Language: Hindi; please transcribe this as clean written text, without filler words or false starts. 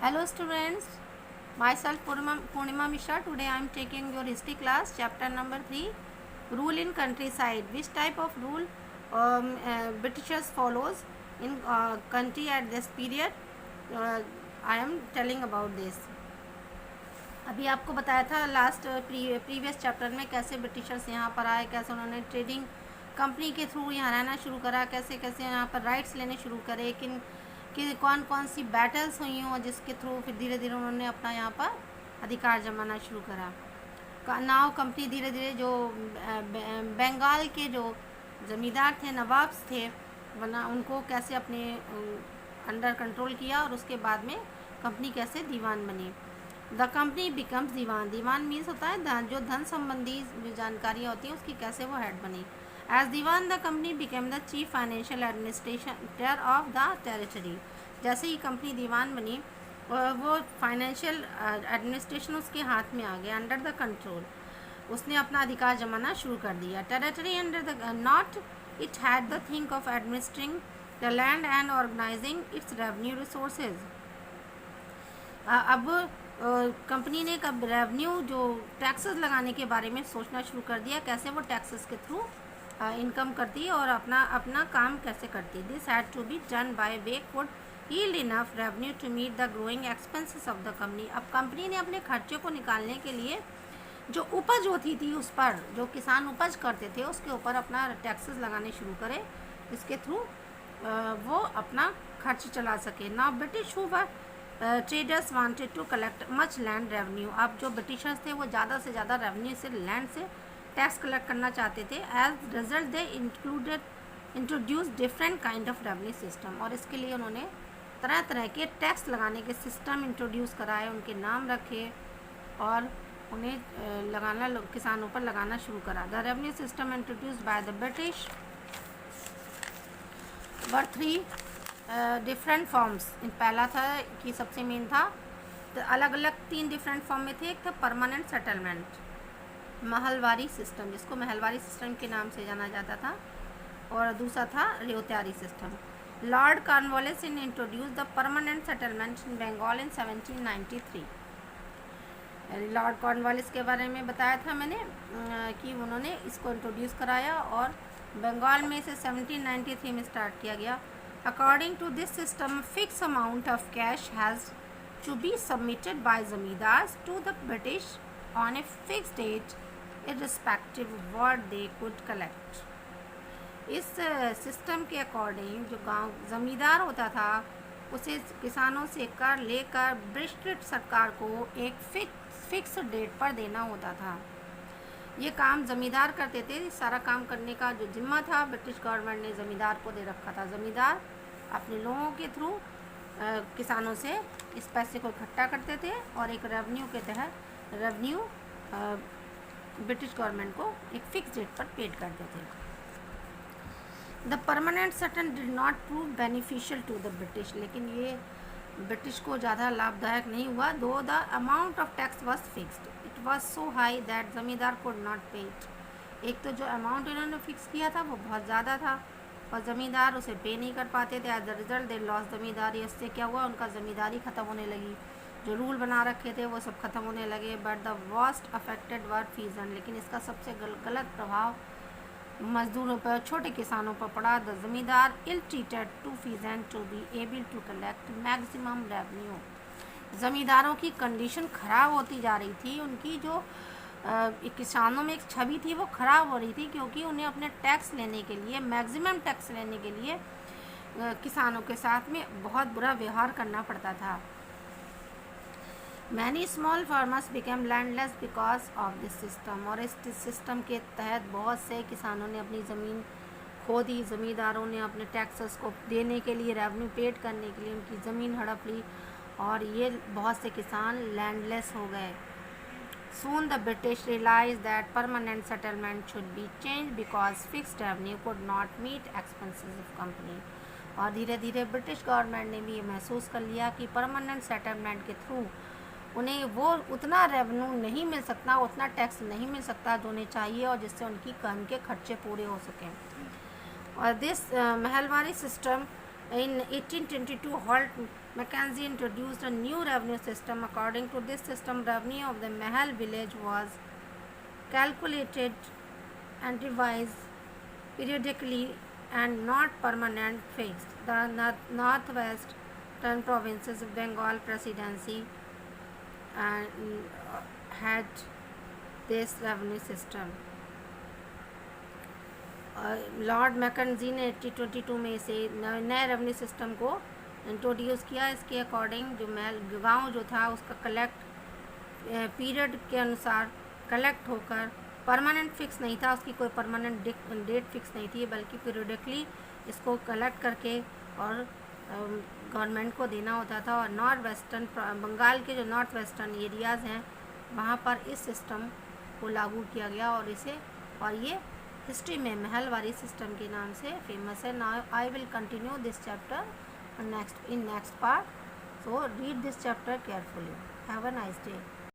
Hello students, myself Purnima Mishra. Today I am taking your history class, chapter number 3, Rule in Countryside. Which type of rule Britishers follows in country at this period? I am telling about this. अभी आपको बताया था लास्ट प्रीवियस चैप्टर में कैसे ब्रिटिशर्स यहाँ पर आए, कैसे उन्होंने ट्रेडिंग कंपनी के थ्रू यहाँ रहना शुरू करा, कैसे कैसे यहाँ पर राइट्स लेने शुरू करे, कि कौन कौन सी बैटल्स हुई हों जिसके थ्रू फिर धीरे धीरे उन्होंने अपना यहाँ पर अधिकार जमाना शुरू करा। नाव कंपनी धीरे धीरे जो बंगाल के जो ज़मींदार थे, नवाब्स थे, वरना उनको कैसे अपने अंडर कंट्रोल किया और उसके बाद में कंपनी कैसे दीवान बनी। The company becomes Diwan. Diwan means होता है जो धन संबंधी जो जानकारियाँ होती हैं उसकी कैसे वो हेड बनी। As Diwan the company became the chief financial administrator of the territory. जैसे ही कंपनी दीवान बनी वो फाइनेंशियल एडमिनिस्ट्रेशन उसके हाथ में आ गया, अंडर द कंट्रोल। उसने अपना अधिकार जमाना शुरू कर दिया। Territory under the not it had the think of administering the land and organizing its revenue resources. अब कंपनी ने कब रेवेन्यू जो टैक्सेस लगाने के बारे में सोचना शुरू कर दिया, कैसे वो टैक्सेस के थ्रू इनकम करती और अपना काम कैसे करती। This had to be done by wake would yield enough revenue to meet the growing expenses of the company. अब कंपनी ने अपने खर्चे को निकालने के लिए जो उपज होती थी उस पर, जो किसान उपज करते थे उसके ऊपर अपना टैक्सेस लगाने शुरू करे, इसके थ्रू वो अपना खर्च चला सके। नाउ ब्रिटिश हुआ traders wanted to collect much land revenue. अब जो ब्रिटिशर्स थे वो ज़्यादा से ज़्यादा रेवेन्यू से लैंड से टैक्स कलेक्ट करना चाहते थे। As result they introduce different kind of revenue system. और इसके लिए उन्होंने तरह तरह के टैक्स लगाने के सिस्टम इंट्रोड्यूस कराए, उनके नाम रखे और उन्हें किसानों पर लगाना शुरू करा। The revenue system introduce by the British were 3 different forms. पहला था कि सबसे मेन था तो अलग अलग 3 डिफरेंट फॉर्म में थे। एक था परमानेंट सेटलमेंट, महलवारी सिस्टम, जिसको महलवारी सिस्टम के नाम से जाना जाता था, और दूसरा था रियोत्यारी सिस्टम। लॉर्ड कॉर्नवालिस ने introduce the permanent settlement in Bengal in 1793। Lord Cornwallis के बारे में बताया था मैंने कि उन्होंने इसको इंट्रोड्यूस कराया और बंगाल में इसे 1793 में स्टार्ट किया गया। According to this system, a fixed amount of cash has to be submitted by zamindars to the British on a fixed date, irrespective of what they could collect. इस सिस्टम के अकॉर्डिंग जो गांव ज़मींदार होता था उसे किसानों से कर लेकर ब्रिटिश सरकार को एक फिक्स डेट पर देना होता था। ये काम ज़मींदार करते थे। सारा काम करने का जो जिम्मा था ब्रिटिश गवर्नमेंट ने ज़मींदार को दे रखा था। ज़मींदार अपने लोगों के थ्रू किसानों से इस पैसे को इकट्ठा करते थे और एक रेवेन्यू के तहत रेवेन्यू ब्रिटिश गवर्नमेंट को एक फिक्स डेट पर पेड करते थे। The permanent settlement did not prove beneficial to the British. लेकिन ये ब्रिटिश को ज़्यादा लाभदायक नहीं हुआ। Though the amount of tax was fixed, it was so high that zamindar could not pay it. एक तो जो अमाउंट इन्होंने फिक्स किया था वो बहुत ज़्यादा था और ज़मींदार उसे पे नहीं कर पाते थे। As the result they lost zamindari. इससे क्या हुआ, उनका ज़मींदारी ख़त्म होने लगी, जो रूल बना रखे थे वो सब ख़त्म होने लगे। But the worst affected were fission. लेकिन इसका सबसे गलत प्रभाव मजदूरों पर, छोटे किसानों पर पड़ा। The zamindar ill treated to peasant to be able to collect maximum revenue. ज़मींदारों की कंडीशन ख़राब होती जा रही थी। उनकी जो किसानों में एक छवि थी वो ख़राब हो रही थी, क्योंकि उन्हें अपने टैक्स लेने के लिए, मैक्सिमम टैक्स लेने के लिए किसानों के साथ में बहुत बुरा व्यवहार करना पड़ता था। Many small farmers became landless because of this system. और इस सिस्टम के तहत बहुत से किसानों ने अपनी ज़मीन खो दी। ज़मींदारों ने अपने टैक्सेस को देने के लिए, रेवेन्यू पेड करने के लिए उनकी ज़मीन हड़प ली और ये बहुत से किसान लैंडलेस हो गए। Soon the British realized that permanent settlement should be changed because fixed revenue could not meet expenses of company. और धीरे धीरे ब्रिटिश गवर्नमेंट ने भी ये महसूस कर लिया कि परमानेंट सेटलमेंट के थ्रू उन्हें वो उतना रेवेन्यू नहीं मिल सकता, उतना टैक्स नहीं मिल सकता जो उन्हें चाहिए और जिससे उनकी काम के खर्चे पूरे हो सकें। और this Mahalwari system in 1822 halt Mackenzie introduced a new revenue system. According to this system, revenue of the Mahal village was calculated and revised periodically and not permanent fixed. The northwestern provinces of Bengal presidency and had this revenue system. Lord Mackenzie ने 1822 में इसे नए रेवेन्यू सिस्टम को इंट्रोड्यूस किया. इसके अकॉर्डिंग जो गांव जो था उसका कलेक्ट पीरियड के अनुसार कलेक्ट होकर परमानेंट फिक्स नहीं था, उसकी कोई परमानेंट डेट फिक्स नहीं थी, बल्कि पीरियडिकली इसको कलेक्ट करके और गवर्नमेंट को देना होता था. और नॉर्थ वेस्टर्न बंगाल के जो नॉर्थ वेस्टर्न एरियाज़ हैं वहाँ पर इस सिस्टम को लागू किया गया और ये हिस्ट्री में महलवारी सिस्टम के नाम से फेमस है. Now I will continue this chapter next part. So read this chapter carefully. Have a nice day.